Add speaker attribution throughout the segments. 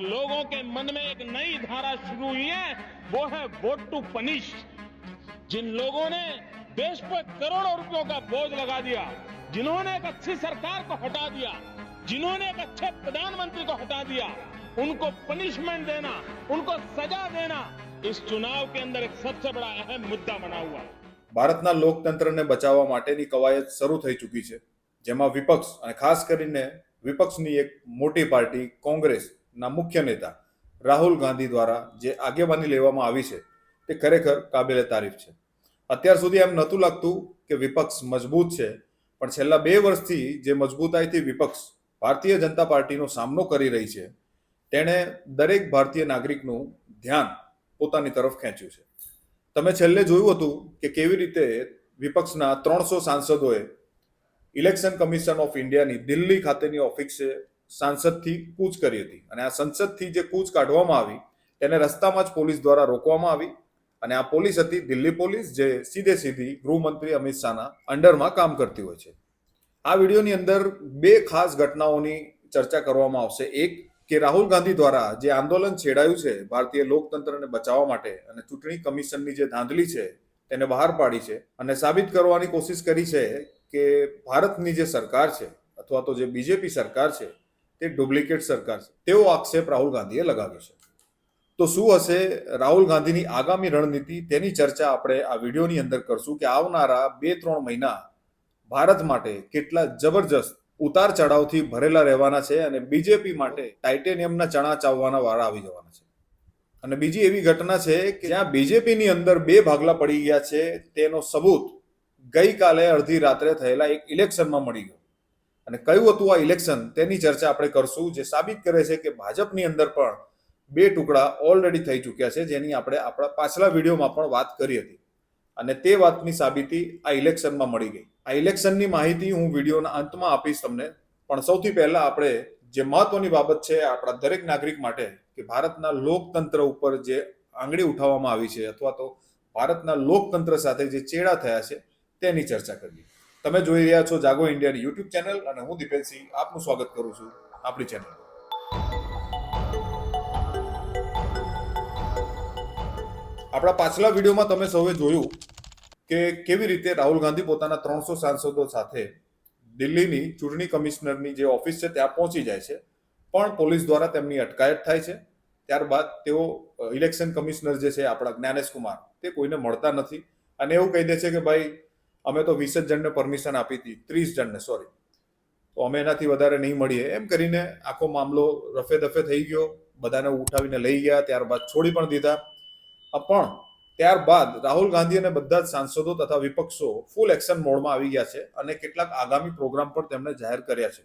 Speaker 1: लोगों के मन में एक नई धारा शुरू हुई है, वो है वोट टू पनिश। जिन लोगों ने देश पर करोड़ों रुपयों का बोझ लगा दिया, जिन्होंने एक अच्छी सरकार को हटा दिया, जिन्होंने एक अच्छे प्रधानमंत्री को हटा दिया, उनको पनिशमेंट देना, उनको सजा देना इस चुनाव के अंदर एक सबसे बड़ा अहम मुद्दा बना हुआ है।
Speaker 2: ભારતના લોકતંત્રને બચાવવા માટેની કવાયત શરૂ થઈ ચૂકી છે, જેમાં વિપક્ષ અને ખાસ કરીને વિપક્ષની એક મોટી પાર્ટી કોંગ્રેસના મુખ્ય નેતા રાહુલ ગાંધી દ્વારા જે આગેવાની લેવામાં આવી છે તે ખરેખર કાબિલે તારીફ છે. અત્યાર સુધી એમ નહોતું લાગતું કે વિપક્ષ મજબૂત છે, પણ છેલ્લા 2 વર્ષથી જે મજબૂતાઈથી વિપક્ષ ભારતીય જનતા પાર્ટીનો સામનો કરી રહી છે તેણે દરેક ભારતીય નાગરિકનું ધ્યાન પોતાની તરફ ખેંચ્યું છે. તમે છેલ્લે જોયું હતું કે કેવી રીતે વિપક્ષના 300 સાંસદોએ ઇલેક્શન કમિશન ઓફ ઇન્ડિયાની દિલ્હી ખાતેની ઓફિસે સાંસદથી કૂચ કરી હતી અને આ સંસદથી જે કૂચ કાઢવામાં આવી તેને રસ્તામાં જ પોલીસ દ્વારા રોકવામાં આવી અને આ પોલીસ હતી દિલ્હી પોલીસ જે સીધે સીધી ગૃહમંત્રી અમિત શાહના અંડરમાં કામ કરતી હોય છે. આ વિડીયોની અંદર 2 ખાસ ઘટનાઓની ચર્ચા કરવામાં આવશે. એક કે રાહુલ ગાંધી દ્વારા જે આંદોલન છેડાયું છે ભારતીય લોકતંત્રને બચાવવા માટે અને ચૂંટણી કમિશનની જે ધાંધલી છે તેને બહાર પાડી છે અને સાબિત કરવાની કોશિશ કરી છે કે ભારતની જે સરકાર છે અથવા તો જે બીજેપી સરકાર છે તે ડુપ્લિકેટ સરકાર છે, તેવો આક્ષેપ રાહુલ ગાંધીએ લગાવ્યો છે. તો શું હશે રાહુલ ગાંધીની આગામી રણનીતિ, તેની ચર્ચા આપણે આ વિડીયોની અંદર કરશું કે આવનારા 2-3 મહિના ભારત માટે કેટલા જબરજસ્ત ઉતાર ચઢાવથી ભરેલા રહેવાના છે અને બીજેપી માટે ટાઇટેનિયમના ચણા ચાવવાના વારા આવી જવાના છે. અને બીજી એવી ઘટના છે કે જ્યાં બીજેપીની અંદર 2 ભાગલા પડી ગયા છે તેનો સબૂત ગઈકાલે અડધી રાત્રે થયેલા એક ઇલેક્શનમાં મળી ગયો. અને કયું હતું આ ઇલેક્શન તેની ચર્ચા આપણે કરશું, જે સાબિત કરે છે કે ભાજપની અંદર પણ 2 ટુકડા ઓલરેડી થઈ ચૂક્યા છે, જેની આપણે આપણા પાછલા વિડીયોમાં પણ વાત કરી હતી અને તે વાતની સાબિતી આ ઇલેક્શનમાં મળી ગઈ. આ ઇલેક્શનની માહિતી હું વિડીયોના અંતમાં આપીશ તમને, પણ સૌથી પહેલા આપણે જે મહત્વની બાબત છે આપણા દરેક નાગરિક માટે કે ભારતના લોકતંત્ર ઉપર જે આંગળી ઉઠાવવામાં આવી છે અથવા તો ભારતના લોકતંત્ર સાથે જે ચેડા થયા છે તેની ચર્ચા કરીએ. તમે જોઈ રહ્યા છો જાગો ઇન્ડિયાની યુટ્યુબ ચેનલ અને હું દીપેન સિંહ આપનું સ્વાગત કરું છું આપણી ચેનલ. આપણા પાછલા વિડીયોમાં તમે સૌએ જોયું કે કેવી રીતે રાહુલ ગાંધી પોતાના 300 સાંસદો સાથે દિલ્હીની ચૂંટણી કમિશનરની જે ઓફિસ છે ત્યાં પહોંચી જાય છે, પણ પોલીસ દ્વારા તેમની અટકાયત થાય છે. ત્યારબાદ તેઓ ઇલેક્શન કમિશનર જે છે આપણા જ્ઞાનેશ કુમાર તે કોઈને મળતા નથી અને એવું કહી દે છે કે ભાઈ અમે તો 20 જણને પરમિશન આપી હતી, 30 જણને સોરી, તો અમે એનાથી વધારે નહીં મળીએ. એમ કરીને આખો મામલો રફે દફે થઈ ગયો, બધાને ઉઠાવીને લઈ ગયા, ત્યારબાદ છોડી પણ દીધા. પણ ત્યારબાદ રાહુલ ગાંધી અને બધા જ સાંસદો તથા વિપક્ષો ફૂલ એક્શન મોડમાં આવી ગયા છે અને કેટલાક આગામી પ્રોગ્રામ પણ તેમણે જાહેર કર્યા છે.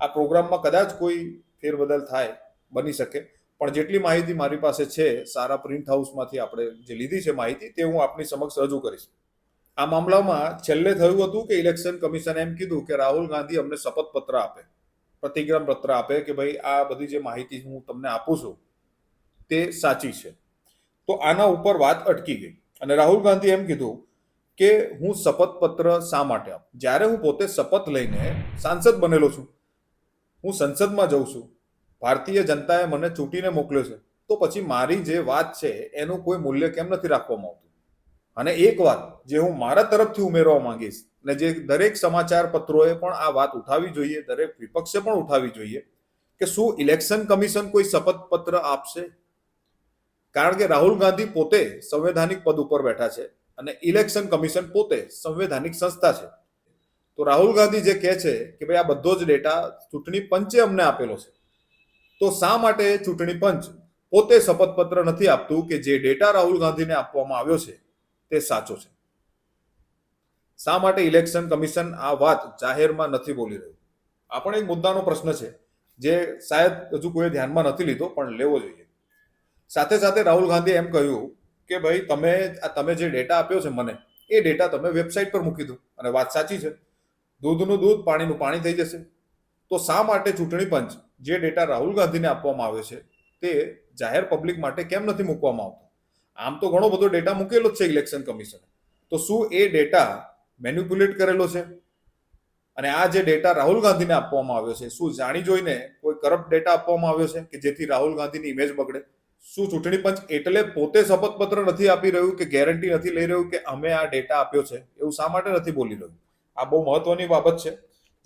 Speaker 2: આ પ્રોગ્રામમાં કદાચ કોઈ ફેરબદલ થાય, બની શકે, પણ જેટલી માહિતી મારી પાસે છે સારા પ્રિન્ટ હાઉસમાંથી આપણે જે લીધી છે માહિતી તે હું આપની સમક્ષ રજૂ કરીશ. આ મામલામાં છેલ્લે થયું હતું કે ઇલેક્શન કમિશને એમ કીધું કે રાહુલ ગાંધી અમને શપથપત્ર આપે, પ્રતિજ્ઞા પત્ર આપે કે ભાઈ આ બધી જે માહિતી હું તમને આપું છું તે સાચી છે. તો આના ઉપર વાત અટકી ગઈ અને રાહુલ ગાંધી એમ કીધું કે હું શપથપત્ર શા માટે આપું, જ્યારે હું પોતે શપથ લઈને સાંસદ બનેલો છું, હું સંસદમાં જઉં છું, ભારતીય જનતાએ મને ચૂંટીને મોકલ્યો છે, તો પછી મારી જે વાત છે એનું કોઈ મૂલ્ય કેમ નથી રાખવામાં આવતું? અને એક વાત જે હું મારા તરફથી ઉમેરવા માંગીશ અને જે દરેક સમાચાર પત્રોએ પણ આ વાત ઉઠાવવી જોઈએ, દરેક વિપક્ષે પણ ઉઠાવવી જોઈએ કે શું ઇલેક્શન કમિશન કોઈ શપથપત્ર આપશે? કારણ કે રાહુલ ગાંધી પોતે સંવૈધાનિક પદ ઉપર બેઠા છે અને ઇલેક્શન કમિશન પોતે સંવૈધાનિક સંસ્થા છે. તો રાહુલ ગાંધી જે કહે છે કે ભાઈ આ બધો જ ડેટા ચૂંટણી પંચે અમને આપેલો છે, તો શા માટે ચૂંટણી પંચ પોતે શપથપત્ર નથી આપતું કે જે ડેટા રાહુલ ગાંધીને આપવામાં આવ્યો છે તે સાચો છે? શા માટે ઇલેક્શન કમિશન આ વાત જાહેરમાં નથી બોલી રહ્યું? આ પણ એક મુદ્દાનો પ્રશ્ન છે જે શાયદ હજુ કોઈ ધ્યાનમાં નથી લીધો, પણ લેવો જોઈએ. સાથે સાથે રાહુલ ગાંધીએ એમ કહ્યું કે ભાઈ તમે જે ડેટા આપ્યો છે મને, એ ડેટા તમે વેબસાઇટ પર મૂકી દો અને વાત સાચી છે, દૂધનું દૂધ પાણીનું પાણી થઈ જશે. તો શા માટે ચૂંટણી પંચ જે ડેટા રાહુલ ગાંધીને આપવામાં આવ્યો છે તે જાહેર પબ્લિક માટે કેમ નથી મૂકવામાં આવતો? આમ તો ઘણો બધો ડેટા મૂકેલો જ છે ઇલેક્શન કમિશને, તો શું એ ડેટા મેન્યુપ્યુલેટ કરેલો છે? અને આ જે ડેટા રાહુલ ગાંધીને આપવામાં આવ્યો છે, શું જાણી જોઈને કોઈ કરપ્ટ ડેટા આપવામાં આવ્યો છે કે જેથી રાહુલ ગાંધીની ઇમેજ બગડે? શું ચૂંટણી પંચ એટલે પોતે શપથપત્ર નથી આપી રહ્યું કે ગેરંટી નથી લઈ રહ્યું કે અમે આ ડેટા આપ્યો છે? એવું શા માટે નથી બોલી રહ્યું? આ બહુ મહત્વની બાબત છે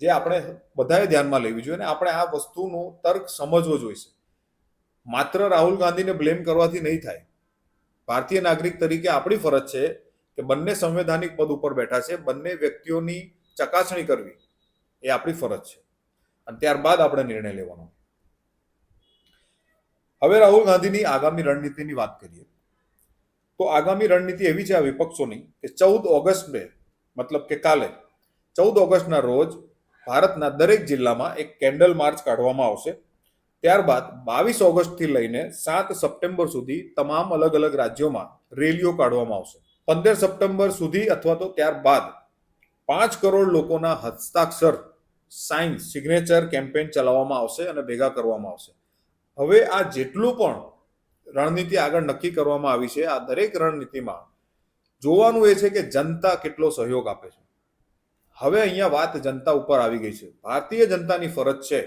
Speaker 2: જે આપણે બધાએ ધ્યાનમાં લેવી જોઈએ અને આપણે આ વસ્તુનો તર્ક સમજવો જોઈશે. માત્ર રાહુલ ગાંધીને બ્લેમ કરવાથી નહીં થાય. ભારતીય નાગરિક તરીકે આપણી ફરજ છે કે બંને સંવૈધાનિક પદ ઉપર બેઠા છે, બંને વ્યક્તિઓની ચકાસણી કરવી એ આપણી ફરજ છે અને ત્યારબાદ આપણે નિર્ણય લેવાનો. હવે રાહુલ ગાંધીની આગામી રણનીતિની વાત કરીએ તો આગામી રણનીતિ એવી છે આ વિપક્ષોની કે 14 ઓગસ્ટે મતલબ કે કાલે 14 ઓગસ્ટના રોજ ભારતના દરેક જિલ્લામાં એક કેન્ડલ માર્ચ કાઢવામાં આવશે. ત્યારબાદ 22 ઓગસ્ટથી લઈને 7 સપ્ટેમ્બર સુધી તમામ અલગ અલગ રાજ્યોમાં રેલીઓ કાઢવામાં આવશે. 15 સપ્ટેમ્બર સુધી અથવા તો ત્યારબાદ 5 કરોડ લોકોના હસ્તાક્ષર સાઇન સિગ્નેચર કેમ્પેન ચલાવવામાં આવશે અને ભેગા કરવામાં આવશે. હવે આ જેટલું પણ રણનીતિ આગળ નક્કી કરવામાં આવી છે, આ દરેક રણનીતિમાં જોવાનું એ છે કે જનતા કેટલો સહયોગ આપે છે. હવે અહીંયા વાત જનતા ઉપર આવી ગઈ છે. ભારતીય જનતાની ફરજ છે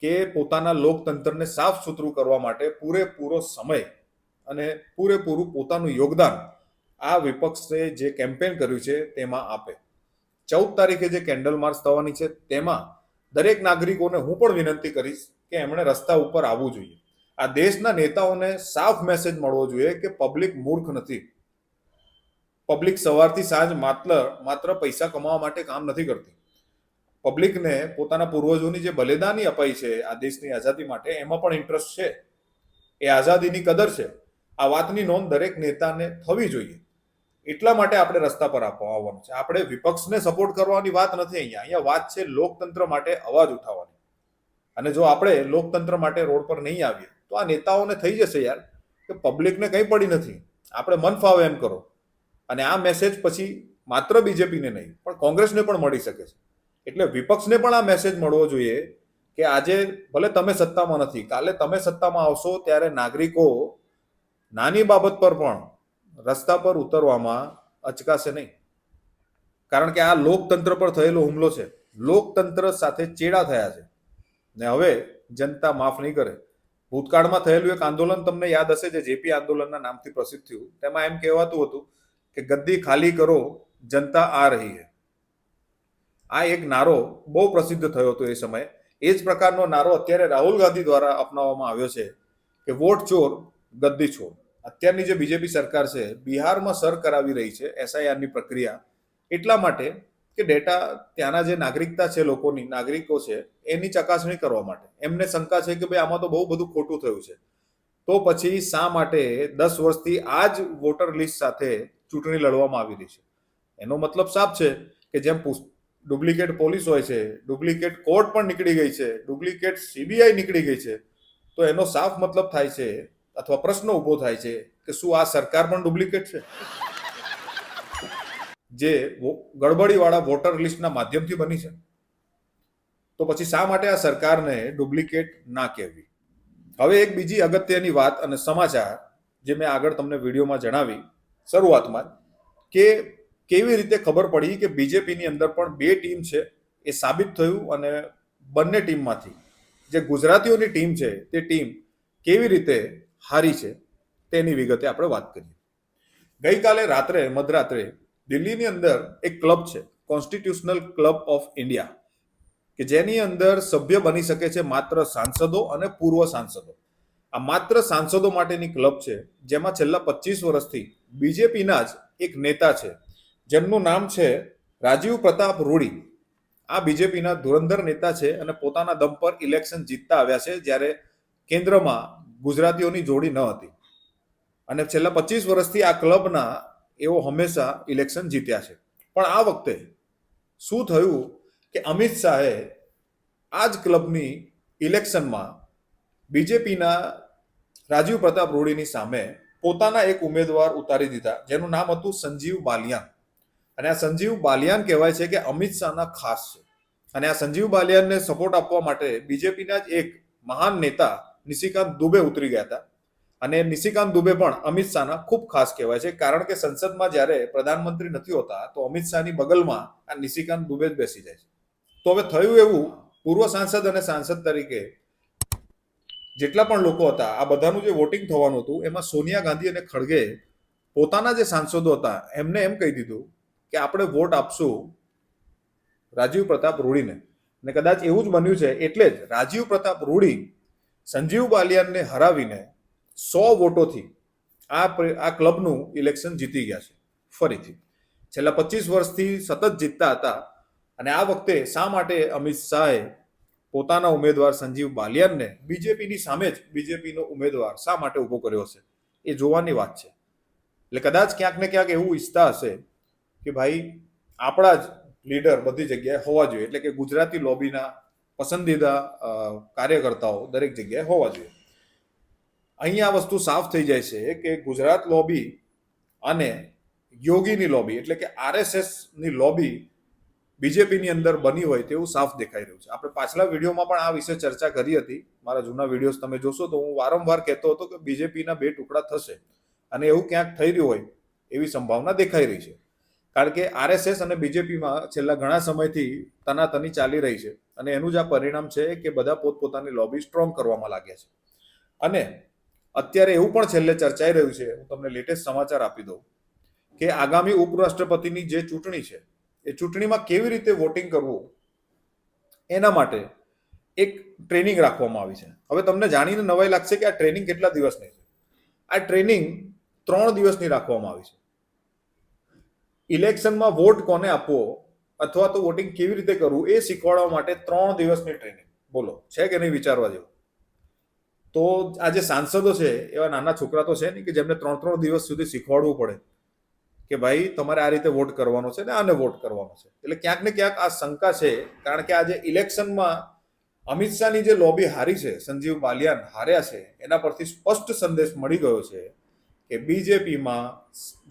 Speaker 2: કે પોતાના લોકતંત્રને સાફ સુથરું કરવા માટે પૂરેપૂરો સમય અને પૂરેપૂરું પોતાનું યોગદાન આ વિપક્ષે જે કેમ્પેન કર્યું છે તેમાં આપે. 14 તારીખે જે કેન્ડલ માર્ચ થવાની છે તેમાં દરેક નાગરિકોને હું પણ વિનંતી કરીશ કે એમણે રસ્તા ઉપર આવવું જોઈએ. આ દેશના નેતાઓને સાફ મેસેજ મળવો જોઈએ કે પબ્લિક મૂર્ખ નથી. પબ્લિક સવારથી સાંજ માત્ર પૈસા કમાવા માટે કામ નથી કરતી. પબ્લિકને પોતાના પૂર્વજોની જે બલિદાની અપાઈ છે આ દેશની આઝાદી માટે એમાં પણ ઇન્ટરેસ્ટ છે. એ આઝાદીની કદર છે. આ વાતની નોંધ દરેક નેતાને થવી જોઈએ. એટલા માટે આપણે રસ્તા પર આવવાનું છે. આપણે વિપક્ષને સપોર્ટ કરવાની વાત નથી. અહીંયા વાત છે લોકતંત્ર માટે અવાજ ઉઠાવવાની. અને જો આપણે લોકતંત્ર માટે રોડ પર નહીં આવીએ તો આ નેતાઓને થઈ જશે યાર કે પબ્લિકને કંઈ પડી નથી, આપણે મન ફાવે એમ કરો. અને આ મેસેજ પછી માત્ર બીજેપીને નહીં પણ કોંગ્રેસને પણ મળી શકે છે. એટલે વિપક્ષને પણ આ મેસેજ મળવો જોઈએ કે આજે ભલે તમે સત્તામાં નથી, કાલે તમે સત્તામાં આવશો ત્યારે નાગરિકો નાની બાબત પર પણ રસ્તા પર ઉતરવામાં અચકાશે નહીં. કારણ કે આ લોકતંત્ર પર થયેલો હુમલો છે. લોકતંત્ર સાથે ચેડા થયા છે ને હવે જનતા માફ નહીં કરે. ભૂતકાળમાં થયેલું એક આંદોલન તમને યાદ હશે જે જેપી આંદોલનના નામથી પ્રસિદ્ધ થયું. તેમાં એમ કહેવાતું હતું કે ગદ્દી ખાલી કરો, જનતા આ રહી હૈ. આ એક નારો બહુ પ્રસિદ્ધ થયો હતો એ સમયે. એ જ પ્રકારનો નારો અત્યારે રાહુલ ગાંધી દ્વારા અપનાવવામાં આવ્યો છે કે વોટ ચોર ગદ્દી છોડ. અત્યારની જે બીજેપી સરકાર છે બિહારમાં સર કરાવી રહી છે એસઆઈઆરની પ્રક્રિયા એટલા માટે કે ડેટા ત્યાંના જે નાગરિકતા છે લોકોની, નાગરિકો છે એની ચકાસણી કરવા માટે. એમને શંકા છે કે ભાઈ આમાં તો બહુ બધું ખોટું થયું છે. તો પછી શા માટે 10 વર્ષથી આ જ વોટર લિસ્ટ સાથે ચૂંટણી લડવામાં આવી રહી છે? એનો મતલબ સાફ છે કે જેમ ડુપ્લિકેટ પોલીસ હોય છે, ડુપ્લિકેટ કોર્ટ પણ નીકળી ગઈ છે, ડુપ્લિકેટ સીબીઆઈ નીકળી ગઈ છે. તો એનો સાફ મતલબ થાય છે અથવા પ્રશ્ન ઊભો થાય છે કે શું આ સરકાર પણ ડુપ્લિકેટ છે જે ગડબડીવાળા વોટર લિસ્ટના માધ્યમથી બની છે? તો પછી શા માટે આ સરકારને ડુપ્લિકેટ ના કહેવી? હવે એક બીજી અગત્યની વાત અને સમાચાર જે મેં આગળ તમને વિડીયોમાં જણાવી શરૂઆતમાં કે કેવી રીતે ખબર પડી કે બીજેપીની અંદર પણ 2 ટીમ છે એ સાબિત થયું. અને બંને ટીમમાંથી જે ગુજરાતીઓની ટીમ છે તે ટીમ કેવી રીતે હારી છે તેની વિગતે આપણે વાત કરીએ. ગઈકાલે મધરાત્રે દિલ્હીની અંદર એક ક્લબ છે, કોન્સ્ટિટ્યુશનલ ક્લબ ઓફ ઇન્ડિયા, કે જેની અંદર સભ્ય બની શકે છે માત્ર સાંસદો અને પૂર્વ સાંસદો. આ માત્ર સાંસદો માટેની ક્લબ છે જેમાં છેલ્લા 25 વર્ષથી બીજેપીના જ એક નેતા છે જેમનું નામ છે રાજીવ પ્રતાપ રૂડી. આ બીજેપીના ધુરંધર નેતા છે અને પોતાના દમ પર ઇલેક્શન જીતતા આવ્યા છે જ્યારે કેન્દ્રમાં ગુજરાતીઓની જોડી ન હતી. અને છેલ્લા 25 વર્ષથી આ ક્લબના એઓ હંમેશા ઇલેક્શન જીત્યા છે. પણ આ વખતે શું થયું કે અમિત શાહે આ જ ક્લબની ઇલેક્શનમાં બીજેપીના રાજીવ પ્રતાપ રૂડીની સામે પોતાના એક ઉમેદવાર ઉતારી દીધા જેનું નામ હતું સંજીવ બાલિયાન. અને આ સંજીવ બાલિયાન કહેવાય છે કે અમિત શાહના ખાસ છે. અને આ સંજીવ બાલિયાનને સપોર્ટ આપવા માટે બીજેપીના જ એક મહાન નેતા નિશિકાંત દુબે ઉતરી ગયા હતા. અને નિશિકાંત દુબે પણ અમિત શાહના ખૂબ ખાસ કહેવાય છે, કારણ કે સંસદમાં જ્યારે પ્રધાનમંત્રી નથી હોતા તો અમિત શાહની બગલમાં આ નિશિકાંત દુબે જ બેસી જાય છે. તો હવે થયું એવું, પૂર્વ સાંસદ અને સાંસદ તરીકે જેટલા પણ લોકો હતા, આ બધાનું જે વોટિંગ થવાનું હતું એમાં સોનિયા ગાંધી અને ખડગે પોતાના જે સાંસદો હતા એમને એમ કહી દીધું કે આપણે વોટ આપશું રાજીવ પ્રતાપ રૂડીને. અને કદાચ એવું જ બન્યું છે, એટલે જ રાજીવ પ્રતાપ રૂડી સંજીવ બાલિયાનને હરાવીને 100 વોટોથી આ ક્લબનું ઇલેક્શન જીતી ગયા છે. ફરીથી છેલ્લા 25 વર્ષથી સતત જીતતા હતા, અને આ વખતે શા માટે અમિત શાહે પોતાના ઉમેદવાર સંજીવ બાલિયાનને બીજેપીની સામે જ બીજેપીનો ઉમેદવાર શા માટે ઉભો કર્યો છે, એ જોવાની વાત છે. એટલે કદાચ ક્યાંક ને ક્યાંક એવું ઈચ્છતા હશે કે ભાઈ આપણા જ લીડર બધી જગ્યાએ હોવા જોઈએ, એટલે કે ગુજરાતી લોબીના પસંદીદા કાર્યકર્તાઓ દરેક જગ્યાએ હોવા જોઈએ. અહીં આ વસ્તુ સાફ થઈ જાય છે કે ગુજરાત લોબી અને યોગીની લોબી, એટલે કે આરએસએસની લોબી બીજેપીની અંદર બની હોય તેવું સાફ દેખાઈ રહ્યું છે. આપણે પાછલા વિડીયોમાં પણ આ વિશે ચર્ચા કરી હતી. મારા જૂના વિડીયોઝ તમે જોશો તો હું વારંવાર કહેતો હતો કે બીજેપીના 2 ટુકડા થશે, અને એવું ક્યાંક થઈ રહ્યું હોય એવી સંભાવના દેખાઈ રહી છે. કારણ કે આરએસએસ અને બીજેપીમાં છેલ્લા ઘણા સમયથી તનાતની ચાલી રહી છે, અને એનું જ આ પરિણામ છે કે બધા પોતપોતાની લોબી સ્ટ્રોંગ કરવામાં લાગ્યા છે. અને અત્યારે એવું પણ છેલ્લે ચર્ચાઈ રહ્યું છે, હું તમને લેટેસ્ટ સમાચાર આપી દઉં કે આગામી ઉપરાષ્ટ્રપતિની જે ચૂંટણી છે એ ચૂંટણીમાં કેવી રીતે વોટિંગ કરવું એના માટે એક ટ્રેનિંગ રાખવામાં આવી છે. હવે તમને જાણીને નવાઈ લાગશે કે આ ટ્રેનિંગ કેટલા દિવસની છે. આ ટ્રેનિંગ 3 દિવસની રાખવામાં આવી છે. ઇલેક્શનમાં વોટ કોને આપવો અથવા તો વોટિંગ કેવી રીતે કરવું એ શીખવાડવા માટે 3 દિવસની ટ્રેનિંગ. બોલો, છે કે નહીં વિચારવા જેવું? તો આ જે સાંસદો છે એવા નાના છોકરા તો છે નહીં કે જેમને 3 દિવસ સુધી શીખવાડવું પડે કે ભાઈ તમારે આ રીતે વોટ કરવાનો છે ને આને વોટ કરવાનો છે. એટલે ક્યાંક ને ક્યાંક આ શંકા છે, કારણ કે આજે ઇલેક્શનમાં અમિત શાહની જે લોબી હારી છે, સંજીવ બાલિયાન હાર્યા છે, એના પરથી સ્પષ્ટ સંદેશ મળી ગયો છે કે બીજેપીમાં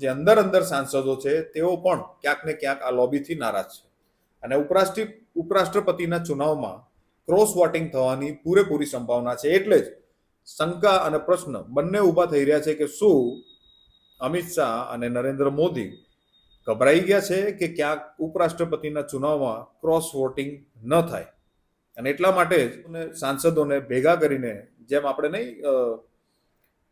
Speaker 2: જે અંદર સાંસદો છે તેઓ પણ ક્યાંક ને ક્યાંક આ લોબીથી નારાજ છે, અને ઉપરાષ્ટ્રપતિના ચુનાવમાં ક્રોસ વોટિંગ થવાની પૂરેપૂરી સંભાવના છે. એટલે જ શંકા અને પ્રશ્ન બંને ઊભા થઈ રહ્યા છે કે શું અમિત શાહ અને નરેન્દ્ર મોદી ગભરાઈ ગયા છે કે ક્યાંક ઉપરાષ્ટ્રપતિના ચુનાવમાં ક્રોસ વોટિંગ ન થાય, અને એટલા માટે જ સાંસદોને ભેગા કરીને, જેમ આપણે નહીં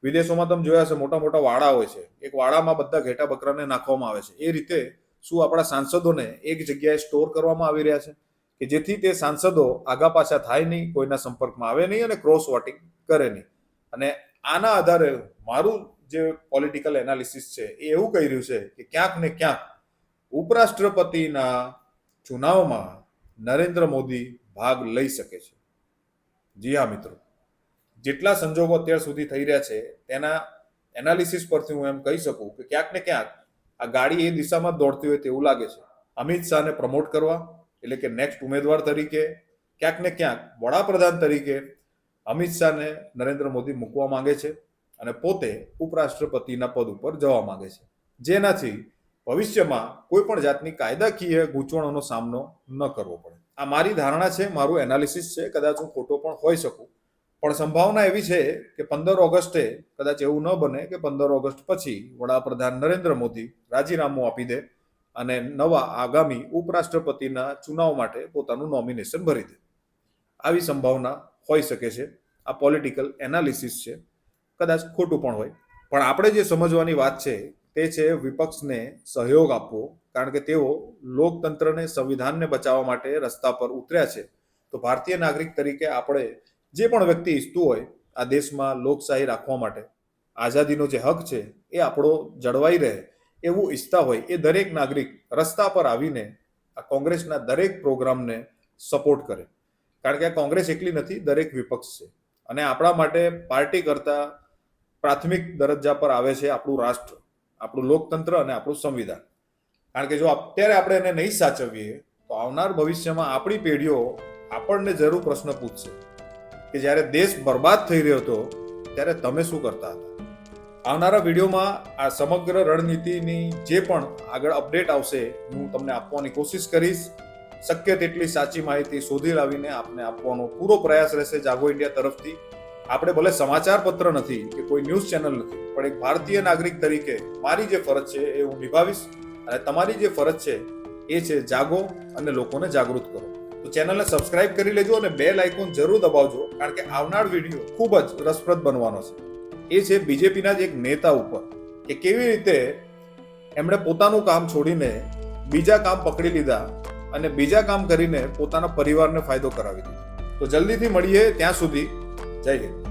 Speaker 2: વિદેશોમાં તમે જોયા છે મોટા મોટા વાડા હોય છે, એક વાડામાં બધા ઘેટા બકરાને નાખવામાં આવે છે, એ રીતે શું આપણા સાંસદોને એક જગ્યાએ સ્ટોર કરવામાં આવી રહ્યા છે કે જેથી તે સાંસદો આગા પાછા થાય નહીં, કોઈના સંપર્કમાં આવે નહીં અને ક્રોસ વોટિંગ કરે નહીં. અને આના આધારે મારું જે પોલિટિકલ એનાલિસિસ છે એ એવું કહી રહ્યું છે કે ક્યાંક ને ક્યાંક ઉપરાષ્ટ્રપતિના ચુનાવમાં નરેન્દ્ર મોદી ભાગ લઈ શકે છે. જી હા મિત્રો, જેટલા સંજોગો અત્યાર સુધી થઈ રહ્યા છે તેના એનાલિસિસ પરથી હું એમ કહી શકું કે ક્યાંક ને ક્યાંક આ ગાડી એ દિશામાં જ દોડતી હોય તેવું લાગે છે. અમિત શાહને પ્રમોટ કરવા, એટલે કે નેક્સ્ટ ઉમેદવાર તરીકે, ક્યાંક ને ક્યાંક વડાપ્રધાન તરીકે અમિત શાહને નરેન્દ્ર મોદી મૂકવા માંગે છે, અને પોતે ઉપરાષ્ટ્રપતિના પદ ઉપર જવા માંગે છે, જેનાથી ભવિષ્યમાં કોઈ પણ જાતની કાયદાકીય ગૂંચવણોનો સામનો ન કરવો પડે. આ મારી ધારણા છે, મારું એનાલિસિસ છે. કદાચ હું ખોટો પણ હોઈ શકું, પણ સંભાવના એવી છે કે 15 ઓગસ્ટે કદાચ એવું ન બને કે 15 ઓગસ્ટ પછી વડાપ્રધાન નરેન્દ્ર મોદી રાજીનામું આપી દે અને નવા આગામી ઉપરાષ્ટ્રપતિના ચુનાવ માટે પોતાનું નોમિનેશન ભરી દે. આવી સંભાવના હોઈ શકે છે. આ પોલિટિકલ એનાલિસિસ છે, કદાચ ખોટું પણ હોય. પણ આપણે જે સમજવાની વાત છે તે છે વિપક્ષને સહયોગ આપવો, કારણ કે તેઓ લોકતંત્રને, સંવિધાનને બચાવવા માટે રસ્તા પર ઉતર્યા છે. તો ભારતીય નાગરિક તરીકે આપણે જે પણ વ્યક્તિ ઈચ્છતું હોય આ દેશમાં લોકશાહી રાખવા માટે, આઝાદીનો જે હક છે એ આપણો જળવાઈ રહે એવું ઈચ્છતા હોય એ દરેક નાગરિક રસ્તા પર આવીને આ કોંગ્રેસના દરેક પ્રોગ્રામને સપોર્ટ કરે. કારણ કે આ કોંગ્રેસ એકલી નથી, દરેક વિપક્ષ છે. અને આપણા માટે પાર્ટી કરતા પ્રાથમિક દરજ્જા પર આવે છે આપણું રાષ્ટ્ર, આપણું લોકતંત્ર અને આપણું સંવિધાન. કારણ કે જો અત્યારે આપણે એને નહીં સાચવીએ તો આવનાર ભવિષ્યમાં આપણી પેઢીઓ આપણને જરૂર પ્રશ્ન પૂછશે કે જ્યારે દેશ બરબાદ થઈ રહ્યો હતો ત્યારે તમે શું કરતા હતા. આવનારા વિડીયોમાં આ સમગ્ર રણનીતિની જે પણ આગળ અપડેટ આવશે હું તમને આપવાની કોશિશ કરીશ. શક્ય તેટલી સાચી માહિતી શોધી લાવીને આપને આપવાનો પૂરો પ્રયાસ રહેશે જાગો ઇન્ડિયા તરફથી. આપણે ભલે સમાચાર પત્ર નથી કે કોઈ ન્યૂઝ ચેનલ નથી, પણ એક ભારતીય નાગરિક તરીકે મારી જે ફરજ છે એ હું નિભાવીશ, અને તમારી જે ફરજ છે એ છે જાગો અને લોકોને જાગૃત કરો. તો ચેનલને સબસ્ક્રાઇબ કરી લેજો અને બેલ આઇકોન જરૂર દબાવજો, કારણ કે આવનાર વિડીયો ખૂબ જ રસપ્રદ બનવાનો છે. એ છે બીજેપીના જ એક નેતા ઉપર કે કેવી રીતે એમણે પોતાનું કામ છોડીને બીજા કામ પકડી લીધા અને બીજા કામ કરીને પોતાના પરિવારને ફાયદો કરાવી દીધો. તો જલ્દીથી મળીએ, ત્યાં સુધી જય હિન્દ.